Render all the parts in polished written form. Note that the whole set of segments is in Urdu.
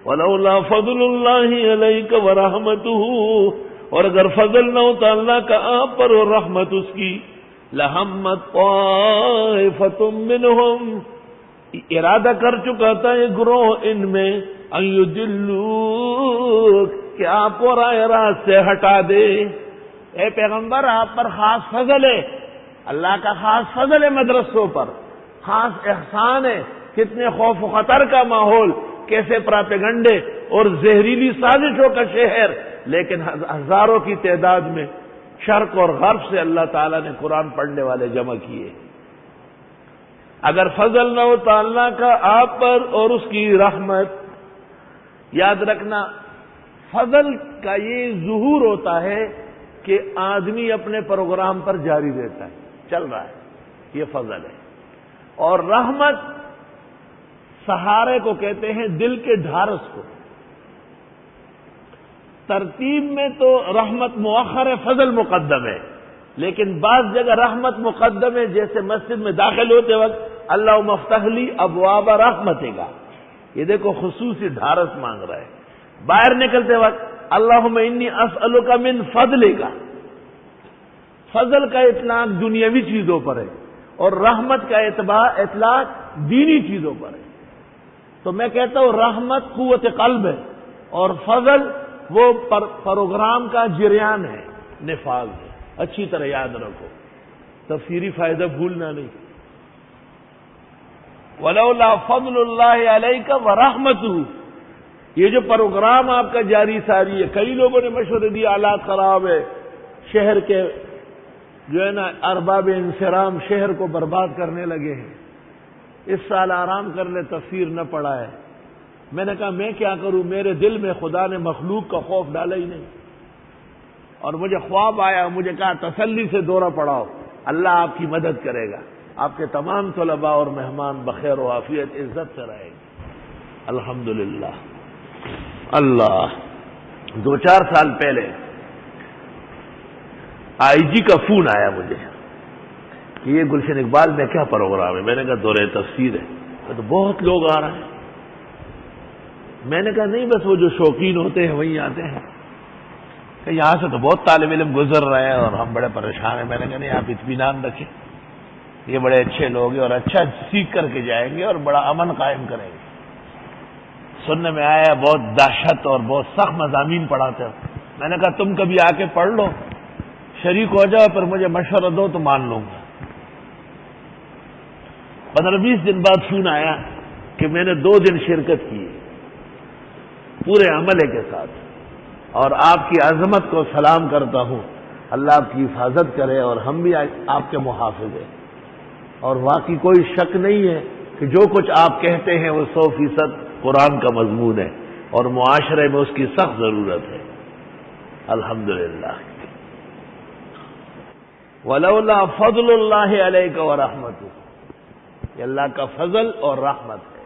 ولولا فضل اللہ علیک ورحمتہ، اور اگر فضل نہ ہوتا اللہ کا آپ پر اور رحمت اس کی، لہمت طائفۃ منہم، ارادہ کر چکا تھا یہ گروہ ان میں، ان یضلوک، کہ آپ کو راہ راست سے ہٹا دے۔ اے پیغمبر آپ پر خاص فضل ہے، اللہ کا خاص فضل ہے، مدرسوں پر خاص احسان ہے، کتنے خوف و خطر کا ماحول، کیسے پراپیگنڈے اور زہریلی سازشوں کا شہر، لیکن ہزاروں کی تعداد میں شرق اور غرب سے اللہ تعالیٰ نے قرآن پڑھنے والے جمع کیے۔ اگر فضل نہ ہوتا اللہ کا آپ پر اور اس کی رحمت، یاد رکھنا فضل کا یہ ظہور ہوتا ہے کہ آدمی اپنے پروگرام پر جاری رہتا ہے، چل رہا ہے، یہ فضل ہے۔ اور رحمت سہارے کو کہتے ہیں، دل کے ڈھارس کو۔ ترتیب میں تو رحمت مؤخر ہے، فضل مقدم ہے، لیکن بعض جگہ رحمت مقدم ہے، جیسے مسجد میں داخل ہوتے وقت اللہم افتح لی ابواب رحمتک، یہ دیکھو خصوصی ڈھارس مانگ رہا ہے۔ باہر نکلتے وقت اللہم انی اسألک من فضلک، فضل کا اطلاق دنیاوی چیزوں پر ہے اور رحمت کا اطلاق دینی چیزوں پر ہے۔ تو میں کہتا ہوں رحمت قوت قلب ہے اور فضل وہ پروگرام کا جریان ہے، نفاذ ہے۔ اچھی طرح یاد رکھو، تفسیری فائدہ بھولنا نہیں۔ ولولا فضل اللہ علیک ورحمتہ، یہ جو پروگرام آپ کا جاری ساری ہے، کئی لوگوں نے مشورے دیا حالات خراب ہے، شہر کے جو ہے نا ارباب انصرام شہر کو برباد کرنے لگے ہیں، اس سال آرام کر لے، تفسیر نہ پڑھا ہے۔ میں نے کہا میں کیا کروں، میرے دل میں خدا نے مخلوق کا خوف ڈالا ہی نہیں، اور مجھے خواب آیا، مجھے کہا تسلی سے دورہ پڑھاؤ، اللہ آپ کی مدد کرے گا، آپ کے تمام طلباء اور مہمان بخیر و عافیت عزت سے رہیں گے۔ الحمدللہ۔ اللہ 2-4 سال پہلے آئی جی کا فون آیا مجھے کہ یہ گلشن اقبال میں کیا پروگرام ہے؟ میں نے کہا دورہ تفسیر ہے۔ تو بہت لوگ آ رہے ہیں۔ میں نے کہا نہیں، بس وہ جو شوقین ہوتے ہیں وہیں آتے ہیں، کہ یہاں سے تو بہت طالب علم گزر رہے ہیں اور ہم بڑے پریشان ہیں۔ میں نے کہا نہیں، آپ اطمینان رکھیں، یہ بڑے اچھے لوگ ہیں اور اچھا سیکھ کر کے جائیں گے اور بڑا امن قائم کریں گے۔ سننے میں آیا بہت دہشت اور بہت سخت مضامین پڑھاتے ہو۔ میں نے کہا تم کبھی آ کے پڑھ لو، شریک ہو جاؤ، پر مجھے مشورہ دو تو مان لوں گا۔ 15-20 دن بعد فون آیا کہ میں نے 2 دن شرکت کی پورے عملے کے ساتھ، اور آپ کی عظمت کو سلام کرتا ہوں، اللہ آپ کی حفاظت کرے اور ہم بھی آپ کے محافظ ہیں۔ اور واقعی کوئی شک نہیں ہے کہ جو کچھ آپ کہتے ہیں وہ 100% قرآن کا مضمون ہے اور معاشرے میں اس کی سخت ضرورت ہے۔ الحمدللہ۔ ولولا فضل اللہ علیک ورحمتہ، یہ اللہ کا فضل اور رحمت ہے۔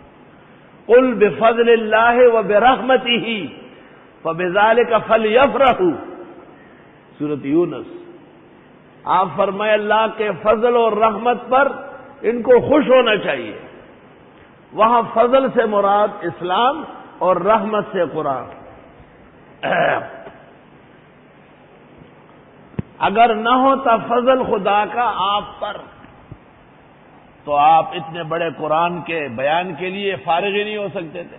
قل بفضل اللہ وبرحمتہ فبذلک فلیفرحوا، سورۃ یونس۔ آپ فرمائے اللہ کے فضل اور رحمت پر ان کو خوش ہونا چاہیے۔ وہاں فضل سے مراد اسلام اور رحمت سے قرآن۔ اگر نہ ہوتا فضل خدا کا آپ پر تو آپ اتنے بڑے قرآن کے بیان کے لیے فارغ ہی نہیں ہو سکتے تھے۔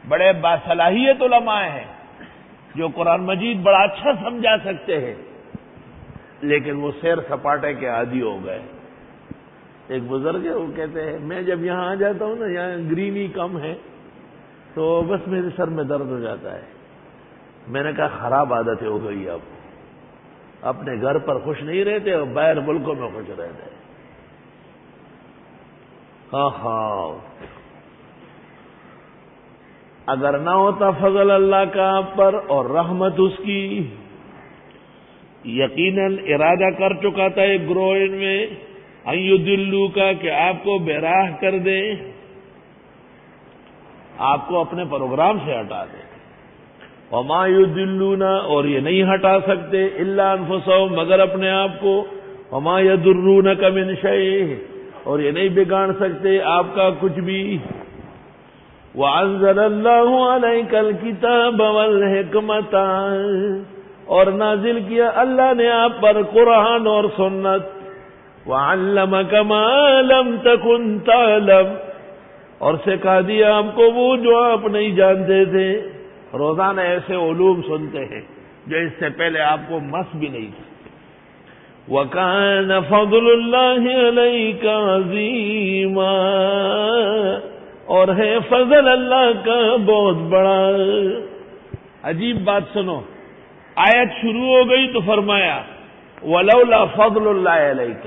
بڑے باصلاحیت علماء ہیں جو قرآن مجید بڑا اچھا سمجھا سکتے ہیں، لیکن وہ سیر سپاٹے کے عادی ہو گئے۔ ایک بزرگ ہے، وہ کہتے ہیں میں جب یہاں آ جاتا ہوں نا، یہاں گرینی کم ہے تو بس میرے سر میں درد ہو جاتا ہے۔ میں نے کہا خراب عادت ہو گئی، اب اپنے گھر پر خوش نہیں رہتے اور باہر ملکوں میں خوش رہتے۔ ہاں، اگر نہ ہوتا فضل اللہ کا آپ پر اور رحمت اس کی، یقیناً ارادہ کر چکا تھا ایک گروہ ان میں ان یضلوا کا، کہ آپ کو بے راہ کر دیں، آپ کو اپنے پروگرام سے ہٹا دیں۔ وما یضلون، اور یہ نہیں ہٹا سکتے الا انفسهم، مگر اپنے آپ کو۔ وما یضرونک من شیء، اور یہ نہیں بگاڑ سکتے آپ کا کچھ بھی۔ وَأَنزَلَ اللَّهُ عَلَيْكَ الْكِتَابَ وَالْحِكْمَةَ، اور نازل کیا اللہ نے آپ پر قرآن اور سنت، وَعَلَّمَكَ مَا لَمْ تَكُنْ تَعْلَمْ، اور سکھا دیا آپ کو وہ جو آپ نہیں جانتے تھے۔ روزانہ ایسے علوم سنتے ہیں جو اس سے پہلے آپ کو مس بھی نہیں تھا۔ وَكَانَ فَضْلُ اللَّهِ عَلَيْكَ عَظِيمًا، اور ہے فضل اللہ کا بہت بڑا۔ عجیب بات سنو، آیت شروع ہو گئی تو فرمایا وَلَوْلَا فَضْلُ اللَّهِ عَلَيْكَ،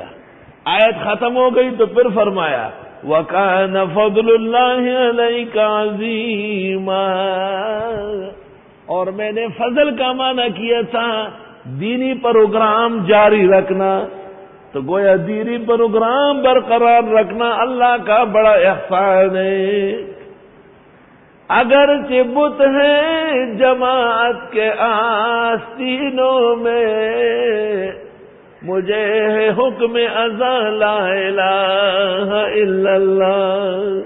آیت ختم ہو گئی تو پھر فرمایا وَكَانَ فَضْلُ اللَّهِ عَلَيْكَ عَظِيمًا، اور میں نے فضل کا معنی کیا تھا دینی پروگرام جاری رکھنا، تو گویا دینی پروگرام برقرار رکھنا اللہ کا بڑا احسان ہے۔ اگرچہ بت ہیں جماعت کے آستینوں میں، مجھے ہے حکم ازاں لا الہ الا اللہ،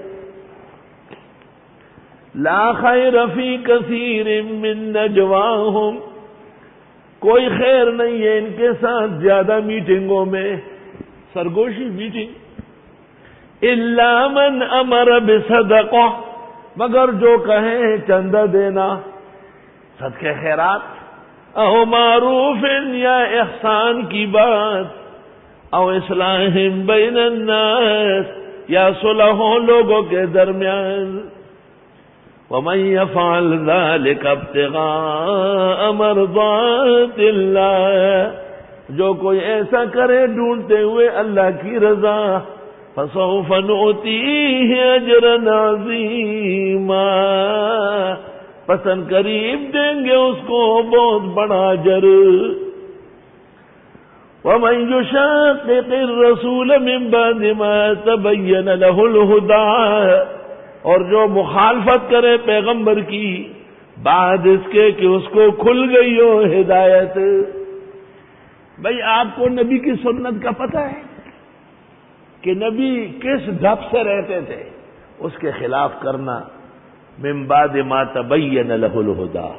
لا خیر فی کثیر من نجواہم، کوئی خیر نہیں ہے ان کے ساتھ زیادہ میٹنگوں میں، سرگوشی میٹنگ، الا من امر بصدقہ، مگر جو کہیں چندہ دینا، صدقہ خیرات، او معروف یا احسان کی بات، او اصلاح بین الناس، یا صلح ہو لوگوں کے درمیان۔ وَمَن يَفْعَلْ ذَلِكَ ابْتِغَاءَ مَرْضَاتِ اللَّهِ، جو کوئی ایسا کرے ڈھونڈتے ہوئے اللہ کی رضا، فَسَوْفَ نُؤْتِيهِ أَجْرًا عَظِيمًا، پسند قریب دیں گے اس کو بہت بڑا اجر۔ وَمَن يُشَاقِقِ الرَّسُولَ مِن بَعْدِ مَا تَبَيَّنَ لَهُ الْهُدَىٰ، اور جو مخالفت کرے پیغمبر کی بعد اس کے کہ اس کو کھل گئی ہو ہدایت۔ بھئی آپ کو نبی کی سنت کا پتہ ہے کہ نبی کس ڈھب سے رہتے تھے، اس کے خلاف کرنا، من بعد ما تبین لہ الہدیٰ۔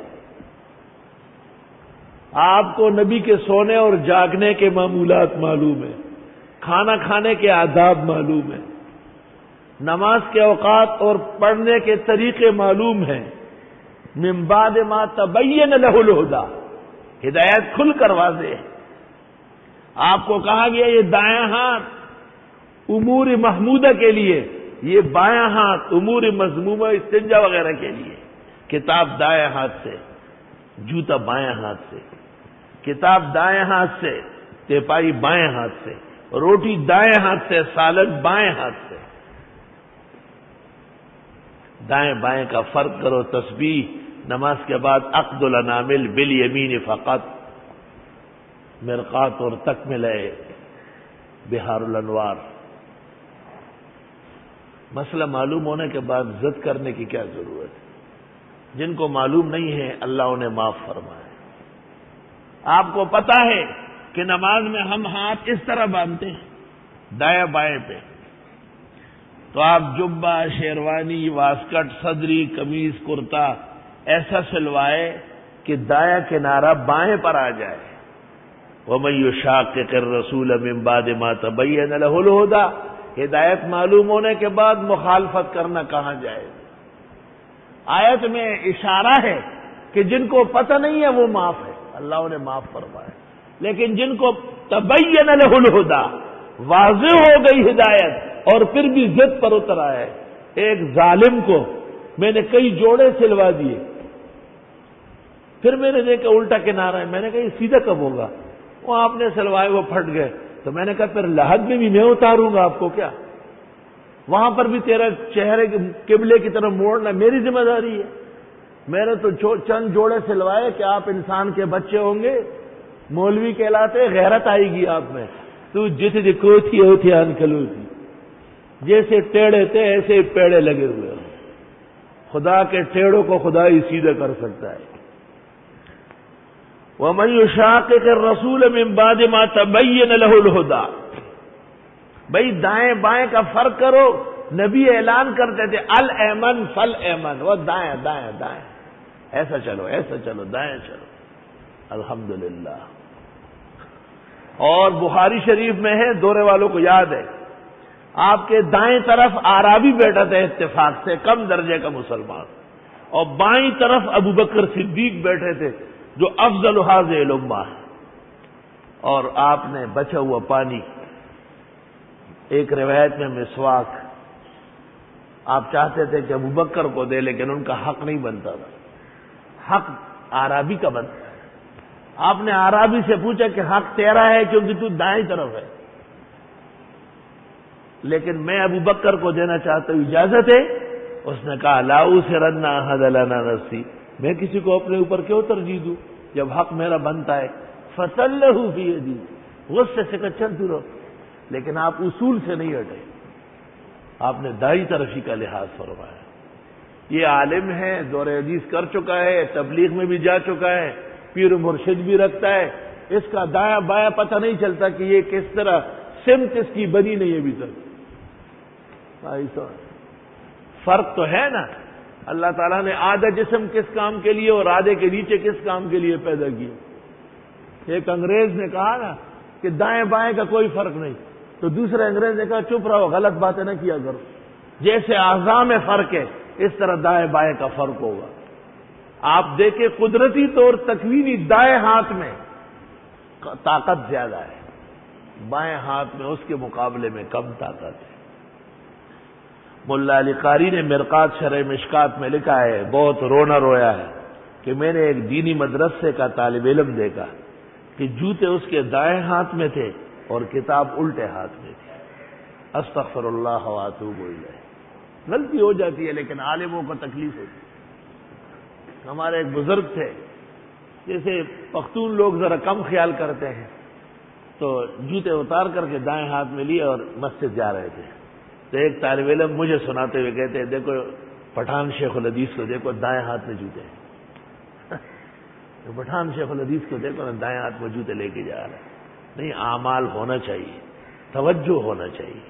آپ کو نبی کے سونے اور جاگنے کے معمولات معلوم ہیں، کھانا کھانے کے آداب معلوم ہیں، نماز کے اوقات اور پڑھنے کے طریقے معلوم ہیں۔ من بعد ما تبین لہ الہدیٰ، ہدایت کھل کر واضح ہے۔ آپ کو کہا گیا یہ دائیں ہاتھ امور محمودہ کے لیے، یہ بایاں ہاتھ امور مذمومہ استنجا وغیرہ کے لیے۔ کتاب دائیں ہاتھ سے، جوتا بایاں ہاتھ سے، کتاب دائیں ہاتھ سے، تیپائی بائیں ہاتھ سے، روٹی دائیں ہاتھ سے، سالن بائیں ہاتھ سے۔ دائیں بائیں کا فرق کرو۔ تسبیح نماز کے بعد عقد الانامل بالیمین فقط، مرقات اور تکملہ بہار الانوار۔ مسئلہ معلوم ہونے کے بعد ضد کرنے کی کیا ضرورت ہے؟ جن کو معلوم نہیں ہے اللہ انہیں معاف فرمائے۔ آپ کو پتا ہے کہ نماز میں ہم ہاتھ اس طرح باندھتے ہیں دائیں بائیں پہ، تو آپ جبہ، شیروانی، واسکٹ، صدری، قمیض، کرتا ایسا سلوائے کہ دایاں کنارہ بائیں پر آ جائے۔ وَمَن يُشَاقِقِ الرَّسُولَ مِن بَعْدِ مَا تَبَيَّنَ لَهُ الْهُدَىٰ، ہدایت معلوم ہونے کے بعد مخالفت کرنا کہاں جائے؟ آیت میں اشارہ ہے کہ جن کو پتہ نہیں ہے وہ معاف ہے، اللہ انہیں معاف فرمائے، لیکن جن کو تبین لہ الہدیٰ، واضح ہو گئی ہدایت اور پھر بھی ضد پر اتر آئے۔ ایک ظالم کو میں نے کئی جوڑے سلوا دیے، پھر میں نے دیکھا الٹا کنارہ ہے، میں نے کہا یہ سیدھا کب ہوگا؟ وہ آپ نے سلوائے وہ پھٹ گئے، تو میں نے کہا پھر لحد میں بھی میں اتاروں گا آپ کو کیا؟ وہاں پر بھی تیرا چہرے قبلے کی طرف موڑنا میری ذمہ داری ہے۔ میں نے تو چند جوڑے سلوائے کہ آپ انسان کے بچے ہوں گے، مولوی کہلاتے، غیرت آئے گی آپ میں۔ تو جتنی کوتھی ہوتی انکلو تھی، جیسے ٹیڑے تھے ایسے ہی پیڑے لگے ہوئے ہیں۔ خدا کے ٹیڑوں کو خدا ہی سیدھے کر سکتا ہے۔ وَمَن يُشَاقِقِ الرَّسُولَ مِن بَعْدِ مَا تَبَيَّنَ لَهُ الْهُدَىٰ، بھئی دائیں بائیں کا فرق کرو، نبی اعلان کرتے تھے الایمن فل ایمن، وہ دائیں دائیں دائیں، ایسا چلو ایسا چلو، دائیں چلو۔ الحمدللہ۔ اور بخاری شریف میں ہے، دورے والوں کو یاد ہے، آپ کے دائیں طرف اعرابی بیٹھا تھا اتفاق سے، کم درجے کا مسلمان، اور بائیں طرف ابو بکر صدیق بیٹھے تھے جو افضل حاضر الامہ، اور آپ نے بچا ہوا پانی، ایک روایت میں مسواک، آپ چاہتے تھے کہ ابو بکر کو دے، لیکن ان کا حق نہیں بنتا تھا، حق اعرابی کا بنتا ہے۔ آپ نے اعرابی سے پوچھا کہ حق تیرا ہے کیونکہ تو دائیں طرف ہے، لیکن میں ابو بکر کو دینا چاہتا ہوں، اجازت ہے؟ اس نے کہا لا اسرن احد لنا نفسی، میں کسی کو اپنے اوپر کیوں ترجیح دوں جب حق میرا بنتا ہے؟ فصلہ فی یدی، غصے سے کہا چل تو رہو، لیکن آپ اصول سے نہیں ہٹے، آپ نے دائیں طرفی کا لحاظ فرمایا۔ یہ عالم ہے، دور حدیث کر چکا ہے، تبلیغ میں بھی جا چکا ہے، پیر و مرشد بھی رکھتا ہے، اس کا دایاں بایاں پتہ نہیں چلتا کہ یہ کس طرح سمت اس کی بنی نہیں ابھی تک۔ فرق تو ہے نا، اللہ تعالیٰ نے آدھا جسم کس کام کے لیے اور آدھے کے نیچے کس کام کے لیے پیدا کیا۔ ایک انگریز نے کہا نا کہ دائیں بائیں کا کوئی فرق نہیں، تو دوسرے انگریز نے کہا چپ رہو، غلط باتیں نہ کیا کرو، جیسے اعضاء میں فرق ہے اس طرح دائیں بائیں کا فرق ہوگا۔ آپ دیکھیں قدرتی طور تکوینی دائیں ہاتھ میں طاقت زیادہ ہے، بائیں ہاتھ میں اس کے مقابلے میں کم طاقت ہے۔ ملا علی قاری نے مرقات شرح مشکات میں لکھا ہے، بہت رونا رویا ہے کہ میں نے ایک دینی مدرسے کا طالب علم دیکھا کہ جوتے اس کے دائیں ہاتھ میں تھے اور کتاب الٹے ہاتھ میں تھی۔ استغفر اللہ واتوب الیہ۔ غلطی ہو جاتی ہے لیکن عالموں کو تکلیف ہوتی ہے۔ ہمارے ایک بزرگ تھے، جیسے پختون لوگ ذرا کم خیال کرتے ہیں، تو جوتے اتار کر کے دائیں ہاتھ میں لیے اور مسجد جا رہے تھے، تو ایک طالب علم مجھے سناتے ہوئے کہتے ہیں دیکھو پٹھان شیخ الحدیث کو دیکھو دائیں ہاتھ میں جوتے ہیں، پٹھان شیخ الحدیث کو دیکھو نا دائیں ہاتھ میں جوتے لے کے جا رہے ہیں۔ نہیں، اعمال ہونا چاہیے، توجہ ہونا چاہیے۔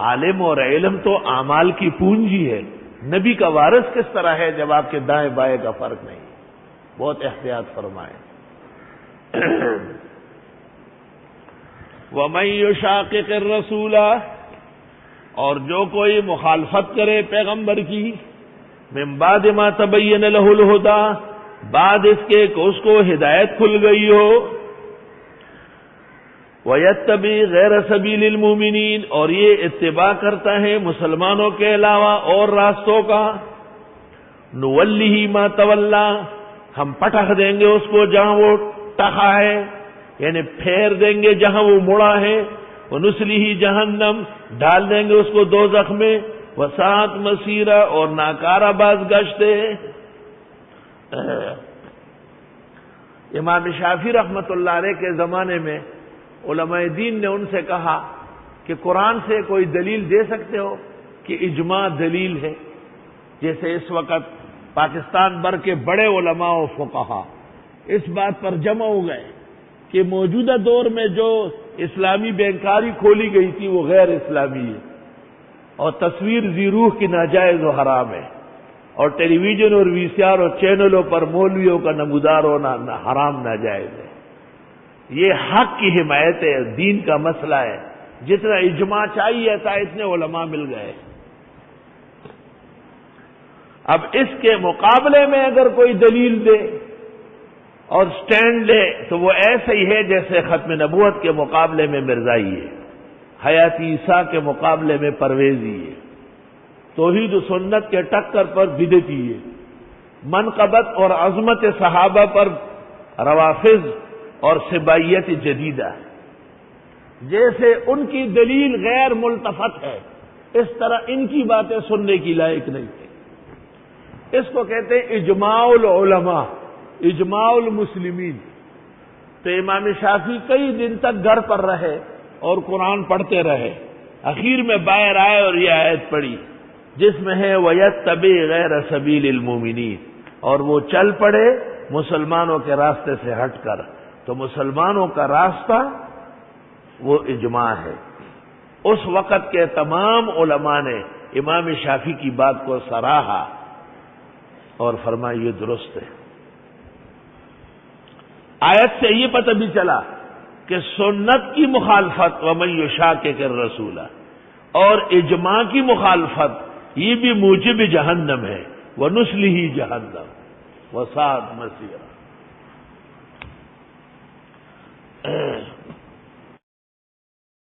عالم اور علم تو اعمال کی پونجی ہے۔ نبی کا وارث کس طرح ہے جب آپ کے دائیں بائیں کا فرق نہیں؟ بہت احتیاط فرمائیں۔ وَمَن يُشَاقِقِ الرَّسُولَ، اور جو کوئی مخالفت کرے پیغمبر کی، من بعد ما تبین لہ الہدی، بعد اس کے کہ اس کو ہدایت کھل گئی ہو، وَيَتَّبِعْ غَيْرَ سَبِيلِ الْمُؤْمِنِينَ، اور یہ اتباع کرتا ہے مسلمانوں کے علاوہ اور راستوں کا، نُوَلِّهِ مَا تَوَلَّى، ہم پٹخ دیں گے اس کو جہاں وہ ٹخا ہے، یعنی پھیر دیں گے جہاں وہ مڑا ہے، وَنُصْلِهِ جہنم، ڈال دیں گے اس کو دوزخ میں، وَسَاءَتْ مَصِيرًا، اور ناکارہ بازگشت ہے۔ امام شافعی رحمت اللہ علیہ کے زمانے میں علماء دین نے ان سے کہا کہ قرآن سے کوئی دلیل دے سکتے ہو کہ اجماع دلیل ہے؟ جیسے اس وقت پاکستان بھر کے بڑے علماء و فقہا اس بات پر جمع ہو گئے کہ موجودہ دور میں جو اسلامی بینکاری کھولی گئی تھی وہ غیر اسلامی ہے، اور تصویر ذی روح کی ناجائز و حرام ہے، اور ٹیلی ویژن اور وی سی آر اور چینلوں پر مولویوں کا نمودار ہونا حرام ناجائز ہے۔ یہ حق کی حمایت ہے، دین کا مسئلہ ہے، جتنا اجماع چاہیے تھا اتنے علماء مل گئے۔ اب اس کے مقابلے میں اگر کوئی دلیل دے اور سٹینڈ لے تو وہ ایسے ہی ہے جیسے ختم نبوت کے مقابلے میں مرزائی ہے، حیات عیسیٰ کے مقابلے میں پرویزی ہے، توحید و سنت کے ٹکر پر بدعتی ہے، منقبت اور عظمت صحابہ پر روافض اور سبائیت جدیدہ ہے۔ جیسے ان کی دلیل غیر ملتفت ہے، اس طرح ان کی باتیں سننے کی لائق نہیں ہے۔ اس کو کہتے ہیں اجماع العلماء، اجماع المسلمین۔ تو امام شافعی کئی دن تک گھر پر رہے اور قرآن پڑھتے رہے، اخیر میں باہر آئے اور یہ آیت پڑھی جس میں ہے وَيَتَّبِعْ غَيْرَ سَبِيلِ الْمُؤْمِنِينَ، اور وہ چل پڑے مسلمانوں کے راستے سے ہٹ کر۔ تو مسلمانوں کا راستہ وہ اجماع ہے۔ اس وقت کے تمام علماء نے امام شافعی کی بات کو سراہا اور فرمایا یہ درست ہے۔ آیت سے یہ پتہ بھی چلا کہ سنت کی مخالفت ومن یشاقق الرسول اور اجماع کی مخالفت یہ بھی موجب جہنم ہے، ونصلہ جہنم وساءت مصیرا۔